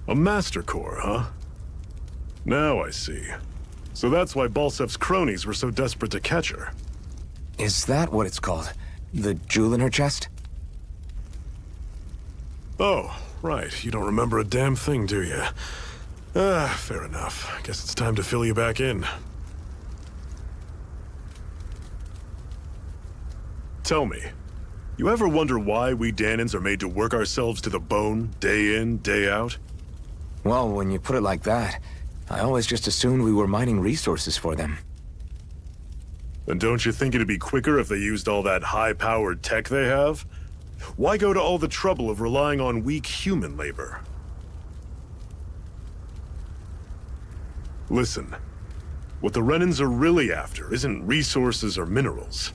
A Master Core, huh? Now I see. So that's why Balsef's cronies were so desperate to catch her. Is that what it's called? The jewel in her chest? Oh, right. You don't remember a damn thing, do you? Fair enough. Guess it's time to fill you back in. Tell me, you ever wonder why we Dahnans are made to work ourselves to the bone, day in, day out? Well, when you put it like that, I always just assumed we were mining resources for them. And don't you think it'd be quicker if they used all that high-powered tech they have? Why go to all the trouble of relying on weak human labor? Listen, what the Renans are really after isn't resources or minerals.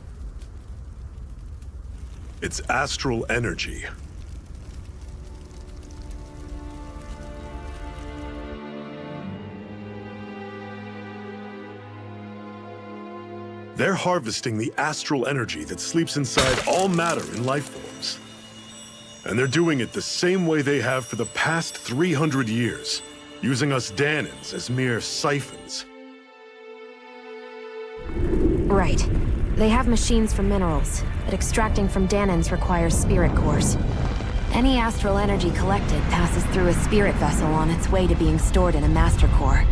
It's astral energy. They're harvesting the astral energy that sleeps inside all matter in life forms. And they're doing it the same way they have for the past 300 years, using us Dahnans as mere siphons. Right. They have machines for minerals, but extracting from Dahnans requires spirit cores. Any astral energy collected passes through a spirit vessel on its way to being stored in a master core.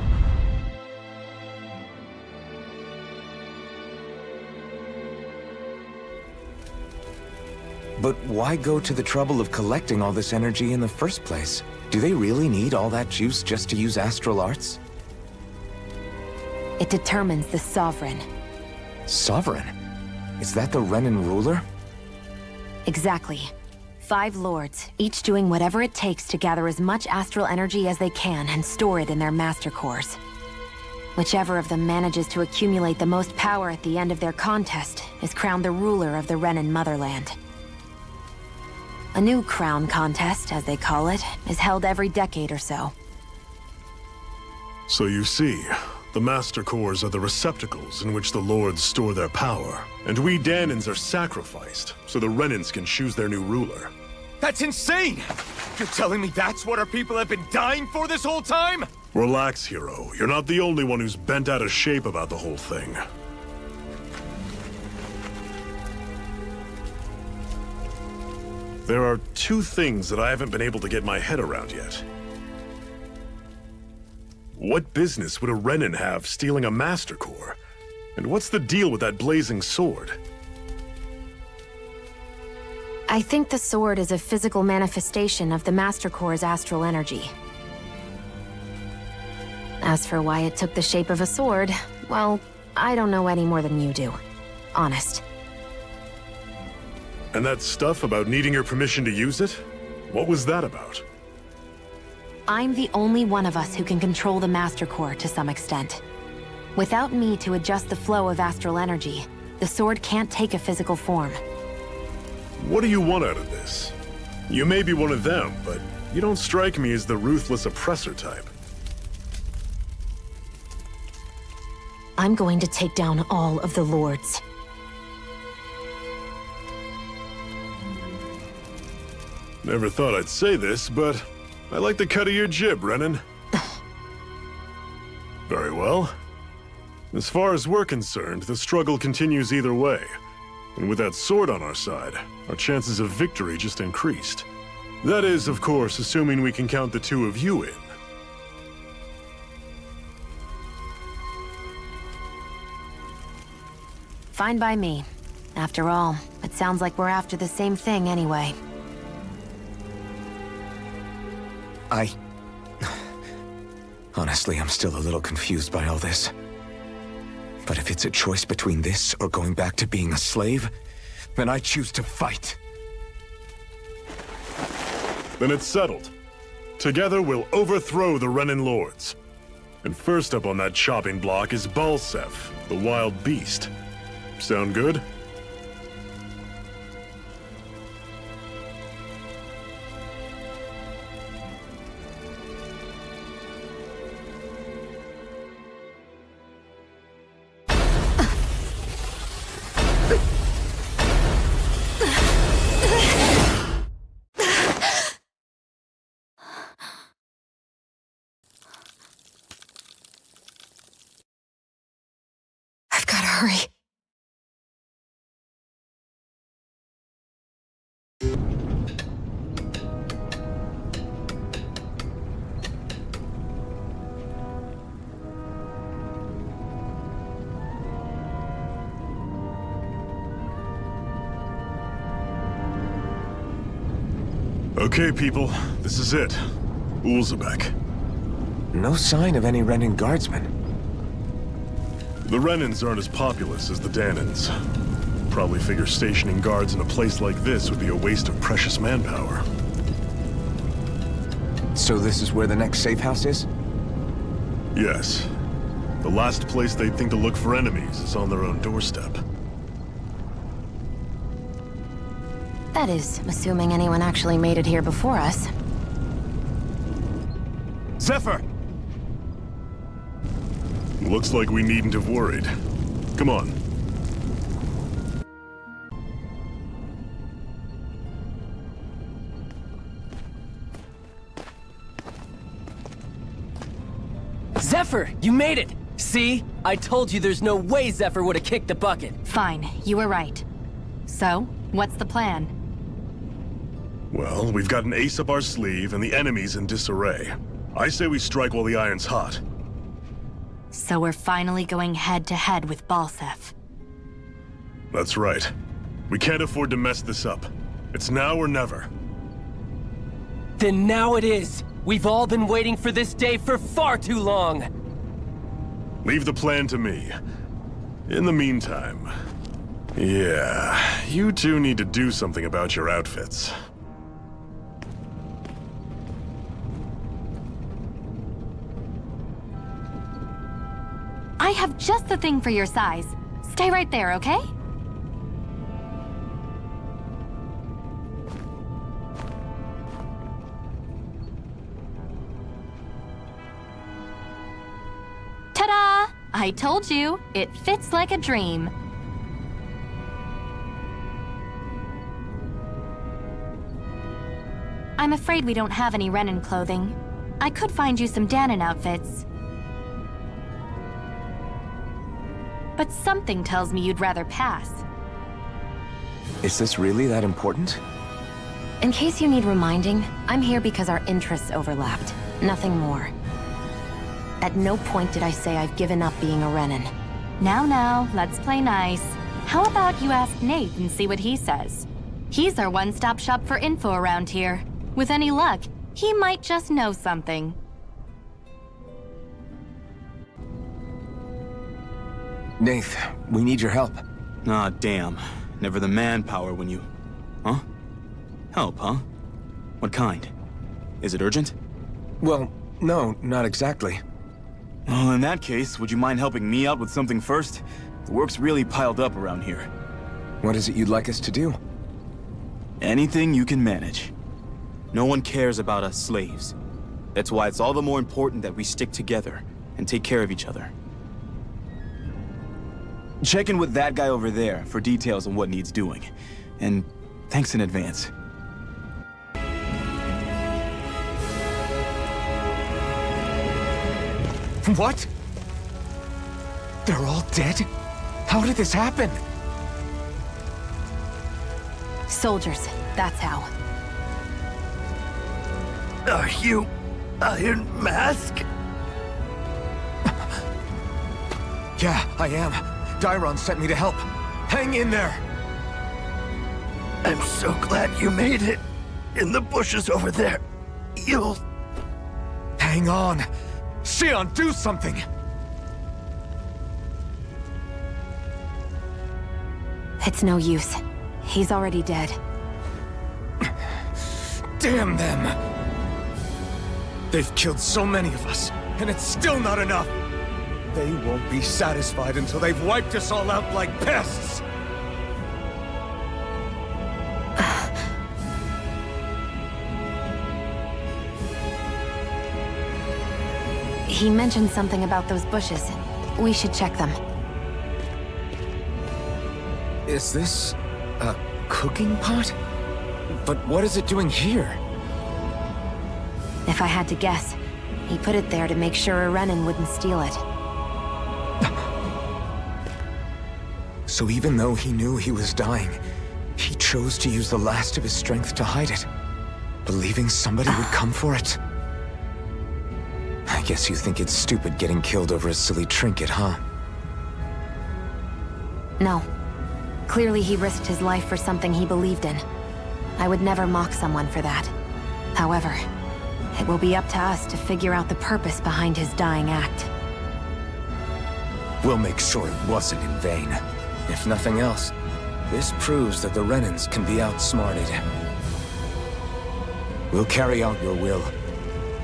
But why go to the trouble of collecting all this energy in the first place? Do they really need all that juice just to use astral arts? It determines the Sovereign. Sovereign? Is that the Renan ruler? Exactly. 5 lords, each doing whatever it takes to gather as much astral energy as they can and store it in their master cores. Whichever of them manages to accumulate the most power at the end of their contest is crowned the ruler of the Renan motherland. A new crown contest, as they call it, is held every decade or so. So you see, the Master Cores are the receptacles in which the Lords store their power. And we Dahnans are sacrificed, so the Renans can choose their new ruler. That's insane! You're telling me that's what our people have been dying for this whole time? Relax, hero. You're not the only one who's bent out of shape about the whole thing. There are 2 things that I haven't been able to get my head around yet. What business would a Renan have stealing a Master Core? And what's the deal with that blazing sword? I think the sword is a physical manifestation of the Master Core's astral energy. As for why it took the shape of a sword, well, I don't know any more than you do. Honest. And that stuff about needing your permission to use it? What was that about? I'm the only one of us who can control the Master Core to some extent. Without me to adjust the flow of astral energy, the sword can't take a physical form. What do you want out of this? You may be one of them, but you don't strike me as the ruthless oppressor type. I'm going to take down all of the lords. Never thought I'd say this, but I like the cut of your jib, Renan. Very well. As far as we're concerned, the struggle continues either way. And with that sword on our side, our chances of victory just increased. That is, of course, assuming we can count the 2 of you in. Fine by me. After all, it sounds like we're after the same thing anyway. Honestly, I'm still a little confused by all this. But if it's a choice between this or going back to being a slave, then I choose to fight. Then it's settled. Together we'll overthrow the Renan Lords. And first up on that chopping block is Balsef, the wild beast. Sound good? Hurry. Okay, people, this is it. Ulzebek. No sign of any Renan guardsmen. The Renans aren't as populous as the Danans. Probably figure stationing guards in a place like this would be a waste of precious manpower. So this is where the next safe house is? Yes. The last place they'd think to look for enemies is on their own doorstep. That is, assuming anyone actually made it here before us. Zephyr! Looks like we needn't have worried. Come on. Zephyr, you made it! See? I told you there's no way Zephyr would have kicked the bucket. Fine, you were right. So, what's the plan? Well, we've got an ace up our sleeve and the enemy's in disarray. I say we strike while the iron's hot. So we're finally going head-to-head with Balsef. That's right. We can't afford to mess this up. It's now or never. Then now it is! We've all been waiting for this day for far too long! Leave the plan to me. In the meantime... Yeah, you two need to do something about your outfits. I have just the thing for your size. Stay right there, okay? Ta-da! I told you, it fits like a dream. I'm afraid we don't have any Renan clothing. I could find you some Danan outfits. But something tells me you'd rather pass. Is this really that important? In case you need reminding, I'm here because our interests overlapped. Nothing more. At no point did I say I've given up being a Renan. Now, let's play nice. How about you ask Nate and see what he says? He's our one-stop shop for info around here. With any luck, he might just know something. Nath, we need your help. Ah, damn. Never the manpower when you... Huh? Help, huh? What kind? Is it urgent? Well, no, not exactly. Well, in that case, would you mind helping me out with something first? The work's really piled up around here. What is it you'd like us to do? Anything you can manage. No one cares about us slaves. That's why it's all the more important that we stick together and take care of each other. Check in with that guy over there for details on what needs doing. And thanks in advance. What? They're all dead? How did this happen? Soldiers, that's how. Are you Iron Mask? Yeah, I am. Dairon sent me to help. Hang in there! I'm so glad you made it. In the bushes over there. You'll... Hang on! Xion, do something! It's no use. He's already dead. Damn them! They've killed so many of us, and it's still not enough! They won't be satisfied until they've wiped us all out like pests! He mentioned something about those bushes. We should check them. Is this a cooking pot? But what is it doing here? If I had to guess, he put it there to make sure a Renan wouldn't steal it. So even though he knew he was dying, he chose to use the last of his strength to hide it, believing somebody would come for it. I guess you think it's stupid getting killed over a silly trinket, huh? No. Clearly he risked his life for something he believed in. I would never mock someone for that. However, it will be up to us to figure out the purpose behind his dying act. We'll make sure it wasn't in vain. If nothing else, this proves that the Renans can be outsmarted. We'll carry out your will,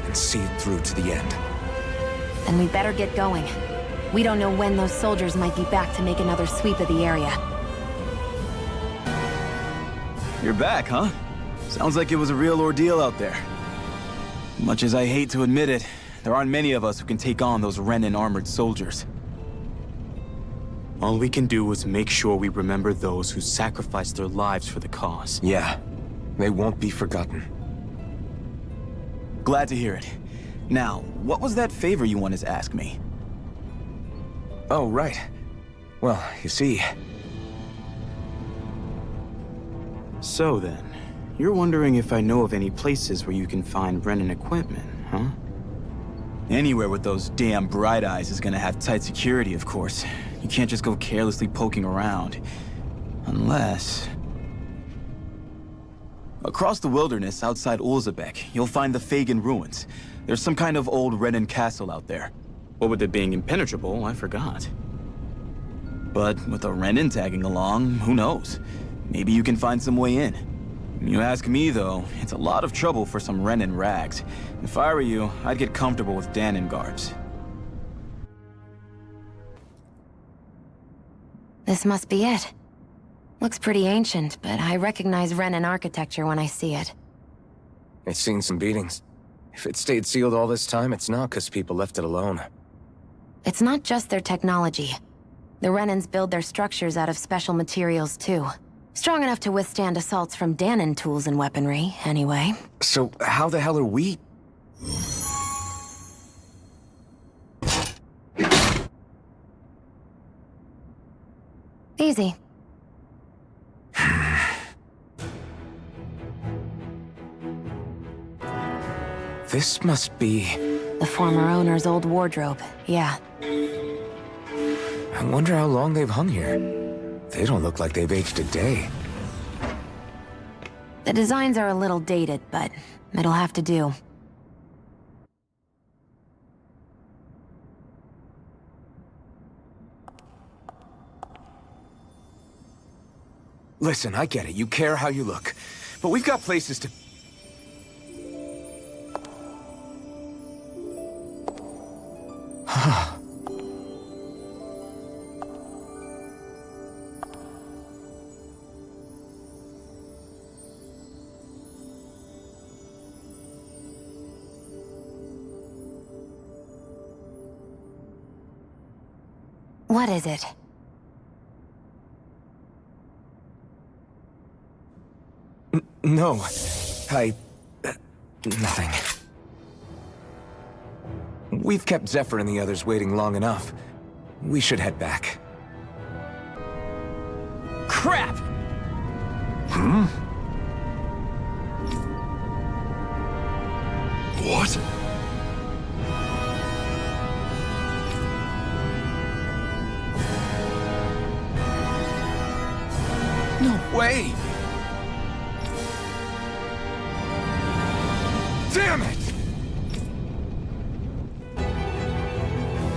and see it through to the end. Then we better get going. We don't know when those soldiers might be back to make another sweep of the area. You're back, huh? Sounds like it was a real ordeal out there. Much as I hate to admit it, there aren't many of us who can take on those Renan armored soldiers. All we can do is make sure we remember those who sacrificed their lives for the cause. Yeah, they won't be forgotten. Glad to hear it. Now, what was that favor you wanted to ask me? Oh, right. Well, you see... So then, you're wondering if I know of any places where you can find Brennan equipment, huh? Anywhere with those damn bright eyes is gonna have tight security, of course. You can't just go carelessly poking around. Unless... Across the wilderness outside Ulzebek, you'll find the Fagan ruins. There's some kind of old Renan castle out there. What with it being impenetrable, I forgot. But with a Renan tagging along, who knows? Maybe you can find some way in. You ask me, though, it's a lot of trouble for some Renan rags. If I were you, I'd get comfortable with Danon garbs. This must be it. Looks pretty ancient, but I recognize Renan architecture when I see it. It's seen some beatings. If it stayed sealed all this time, it's not because people left it alone. It's not just their technology. The Renans build their structures out of special materials, too. Strong enough to withstand assaults from Danon tools and weaponry, anyway. So how the hell are we... Easy. This must be... The former owner's old wardrobe, yeah. I wonder how long they've hung here. They don't look like they've aged a day. The designs are a little dated, but it'll have to do. Listen, I get it. You care how you look. But we've got places to... What is it? No. Nothing. We've kept Zephyr and the others waiting long enough. We should head back. Crap! What? No way! Damn it!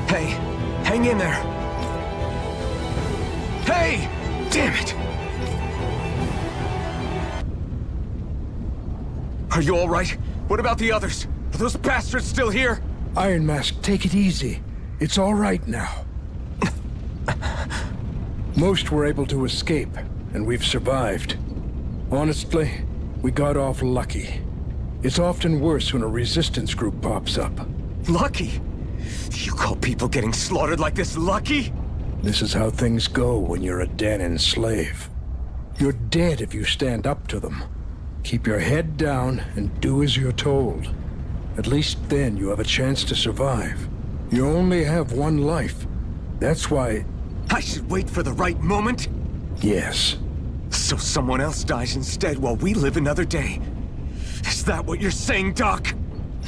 Hey, hang in there. Hey! Damn it! Are you all right? What about the others? Are those bastards still here? Iron Mask, take it easy. It's all right now. Most were able to escape, and we've survived. Honestly, we got off lucky. It's often worse when a resistance group pops up. Lucky? You call people getting slaughtered like this lucky? This is how things go when you're a Danon slave. You're dead if you stand up to them. Keep your head down and do as you're told. At least then you have a chance to survive. You only have one life. That's why I should wait for the right moment? Yes. So someone else dies instead while we live another day. Is that what you're saying, Doc?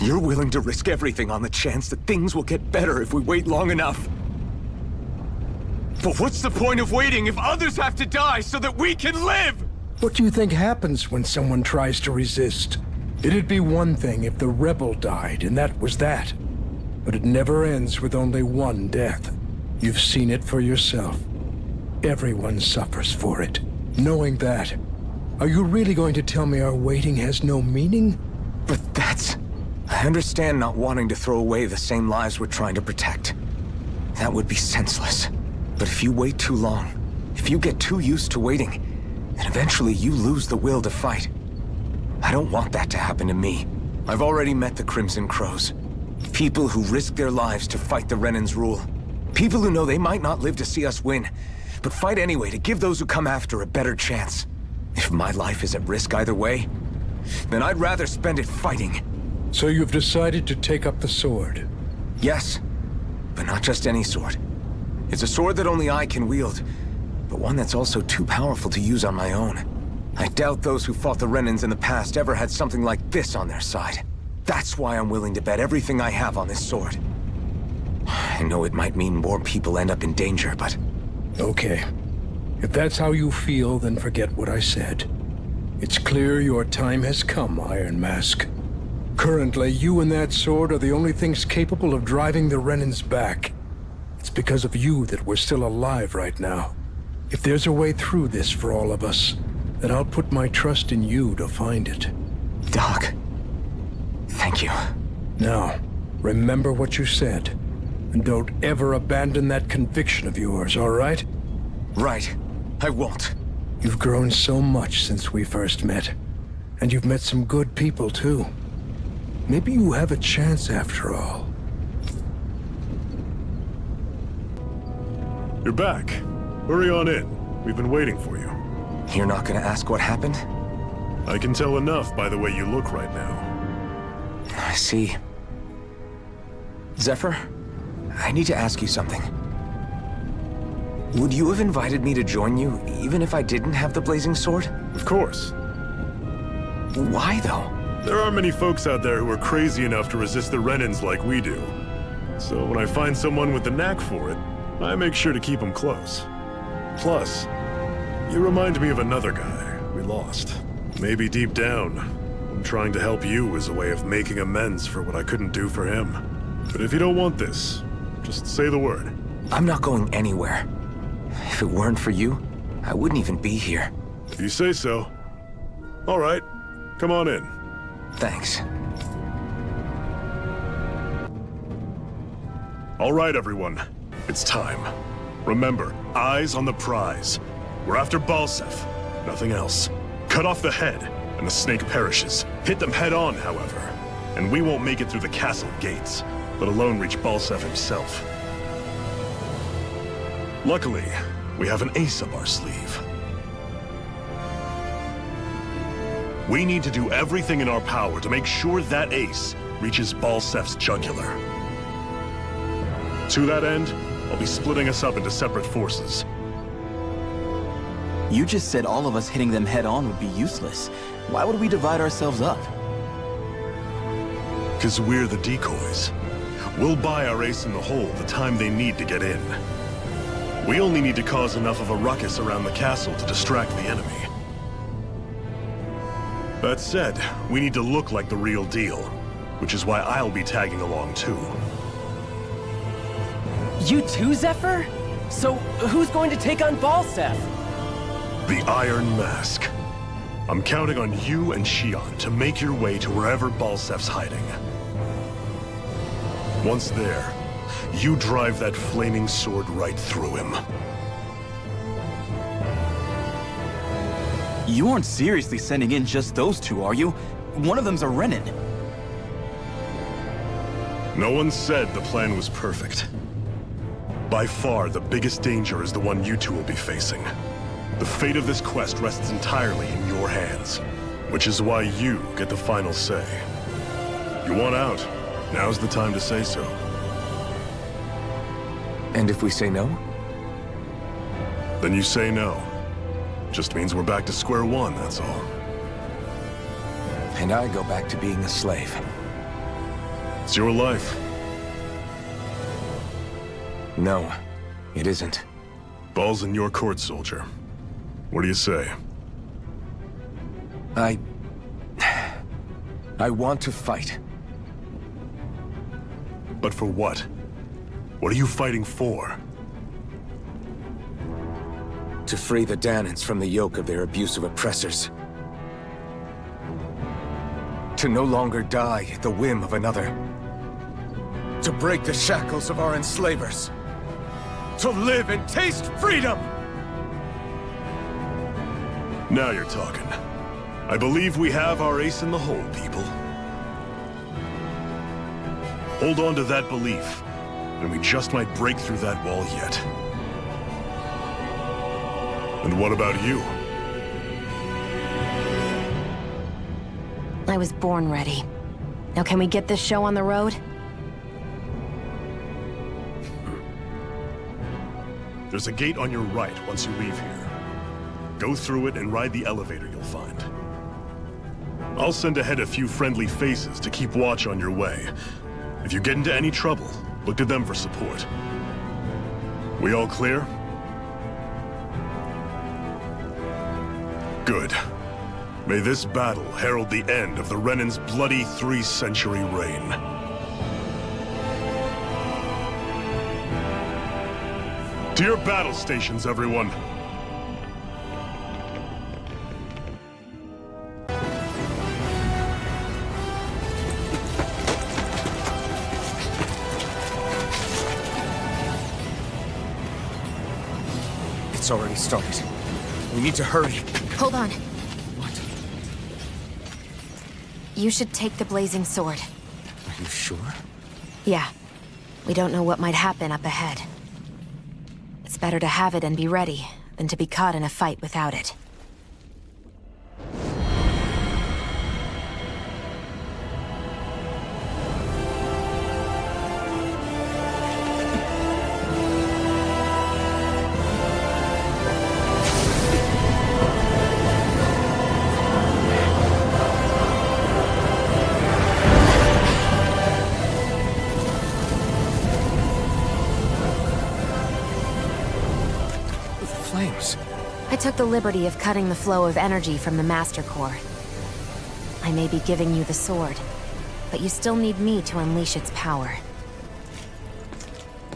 You're willing to risk everything on the chance that things will get better if we wait long enough. But what's the point of waiting if others have to die so that we can live? What do you think happens when someone tries to resist? It'd be one thing if the rebel died, and that was that. But it never ends with only one death. You've seen it for yourself. Everyone suffers for it. Knowing that, are you really going to tell me our waiting has no meaning? But that's... I understand not wanting to throw away the same lives we're trying to protect. That would be senseless. But if you wait too long, if you get too used to waiting, then eventually you lose the will to fight. I don't want that to happen to me. I've already met the Crimson Crows. People who risk their lives to fight the Renan's rule. People who know they might not live to see us win, but fight anyway to give those who come after a better chance. If my life is at risk either way, then I'd rather spend it fighting. So you've decided to take up the sword? Yes, but not just any sword. It's a sword that only I can wield, but one that's also too powerful to use on my own. I doubt those who fought the Renans in the past ever had something like this on their side. That's why I'm willing to bet everything I have on this sword. I know it might mean more people end up in danger, but... Okay. If that's how you feel, then forget what I said. It's clear your time has come, Iron Mask. Currently, you and that sword are the only things capable of driving the Renans back. It's because of you that we're still alive right now. If there's a way through this for all of us, then I'll put my trust in you to find it. Doc, thank you. Now, remember what you said, and don't ever abandon that conviction of yours, all right? Right. I won't. You've grown so much since we first met, and you've met some good people, too. Maybe you have a chance after all. You're back. Hurry on in. We've been waiting for you. You're not gonna ask what happened? I can tell enough by the way you look right now. I see. Zephyr, I need to ask you something. Would you have invited me to join you, even if I didn't have the blazing sword? Of course. Why, though? There are many folks out there who are crazy enough to resist the Renans like we do. So when I find someone with the knack for it, I make sure to keep them close. Plus, you remind me of another guy we lost. Maybe deep down, I'm trying to help you as a way of making amends for what I couldn't do for him. But if you don't want this, just say the word. I'm not going anywhere. If it weren't for you, I wouldn't even be here. If you say so. All right, come on in. Thanks. All right, everyone. It's time. Remember, eyes on the prize. We're after Balsef, nothing else. Cut off the head, and the snake perishes. Hit them head on, however, and we won't make it through the castle gates, let alone reach Balsef himself. Luckily, we have an ace up our sleeve. We need to do everything in our power to make sure that ace reaches Balsef's jugular. To that end, I'll be splitting us up into separate forces. You just said all of us hitting them head-on would be useless. Why would we divide ourselves up? Because we're the decoys. We'll buy our ace in the hole the time they need to get in. We only need to cause enough of a ruckus around the castle to distract the enemy. That said, we need to look like the real deal, which is why I'll be tagging along too. You too, Zephyr? So, who's going to take on Balsef? The Iron Mask. I'm counting on you and Shion to make your way to wherever Balsef's hiding. Once there, you drive that flaming sword right through him. You aren't seriously sending in just those two, are you? One of them's a Renan. No one said the plan was perfect. By far, the biggest danger is the one you two will be facing. The fate of this quest rests entirely in your hands, which is why you get the final say. You want out, now's the time to say so. And if we say no? Then you say no. Just means we're back to square one, that's all. And I go back to being a slave. It's your life. No, it isn't. Ball's in your court, soldier. What do you say? I want to fight. But for what? What are you fighting for? To free the Danans from the yoke of their abusive oppressors. To no longer die at the whim of another. To break the shackles of our enslavers. To live and taste freedom! Now you're talking. I believe we have our ace in the hole, people. Hold on to that belief, and we just might break through that wall yet. And what about you? I was born ready. Now can we get this show on the road? There's a gate on your right once you leave here. Go through it and ride the elevator you'll find. I'll send ahead a few friendly faces to keep watch on your way. If you get into any trouble, look to them for support. We all clear? Good. May this battle herald the end of the Renan's bloody 3-century reign. To your battle stations, everyone! It's already started. We need to hurry. Hold on. What? You should take the blazing sword. Are you sure? Yeah. We don't know what might happen up ahead. It's better to have it and be ready than to be caught in a fight without it. Flames. I took the liberty of cutting the flow of energy from the Master Core. I may be giving you the sword, but you still need me to unleash its power.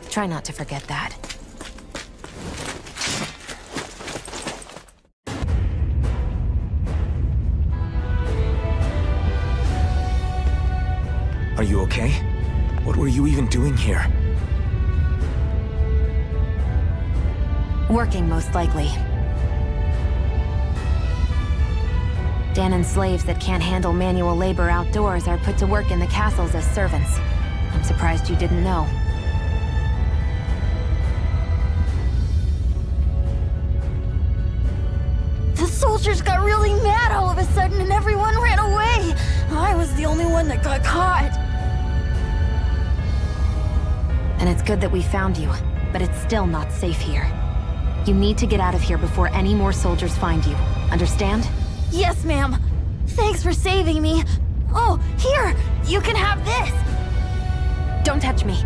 Try not to forget that. Are you okay? What were you even doing here? Working, most likely. Danan slaves that can't handle manual labor outdoors are put to work in the castles as servants. I'm surprised you didn't know. The soldiers got really mad all of a sudden and everyone ran away. I was the only one that got caught. And it's good that we found you, but it's still not safe here. You need to get out of here before any more soldiers find you. Understand? Yes, ma'am. Thanks for saving me. Oh, here! You can have this! Don't touch me.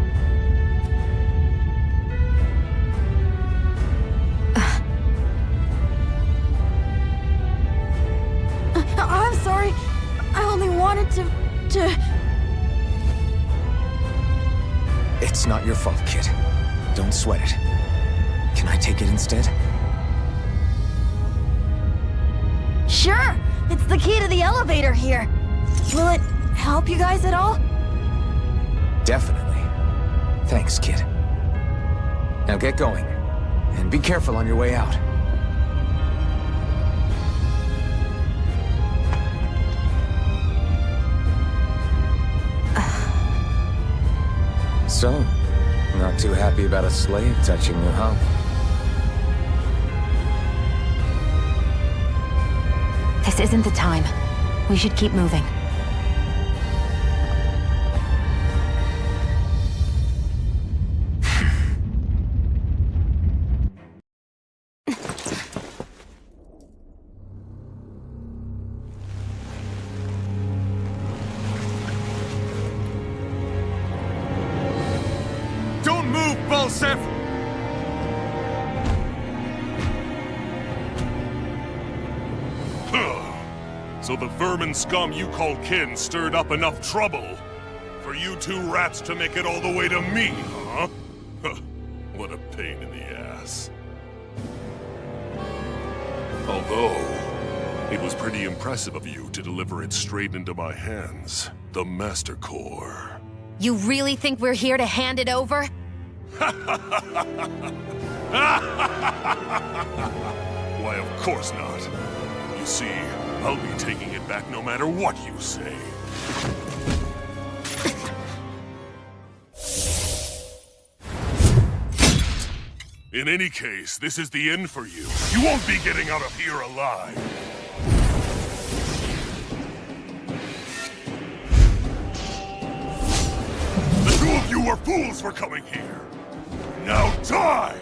I'm sorry. I only wanted to... It's not your fault, kid. Don't sweat it. Can I take it instead? Sure! It's the key to the elevator here. Will it help you guys at all? Definitely. Thanks, kid. Now get going. And be careful on your way out. So, not too happy about a slave touching you, huh? This isn't the time. We should keep moving. repulsive! So the vermin scum you call kin stirred up enough trouble for you two rats to make it all the way to me, huh? What a pain in the ass. Although, it was pretty impressive of you to deliver it straight into my hands. The Master Core. You really think we're here to hand it over? Why, of course not. You see, I'll be taking it back no matter what you say. In any case, this is the end for you. You won't be getting out of here alive. The two of you were fools for coming here. Now die!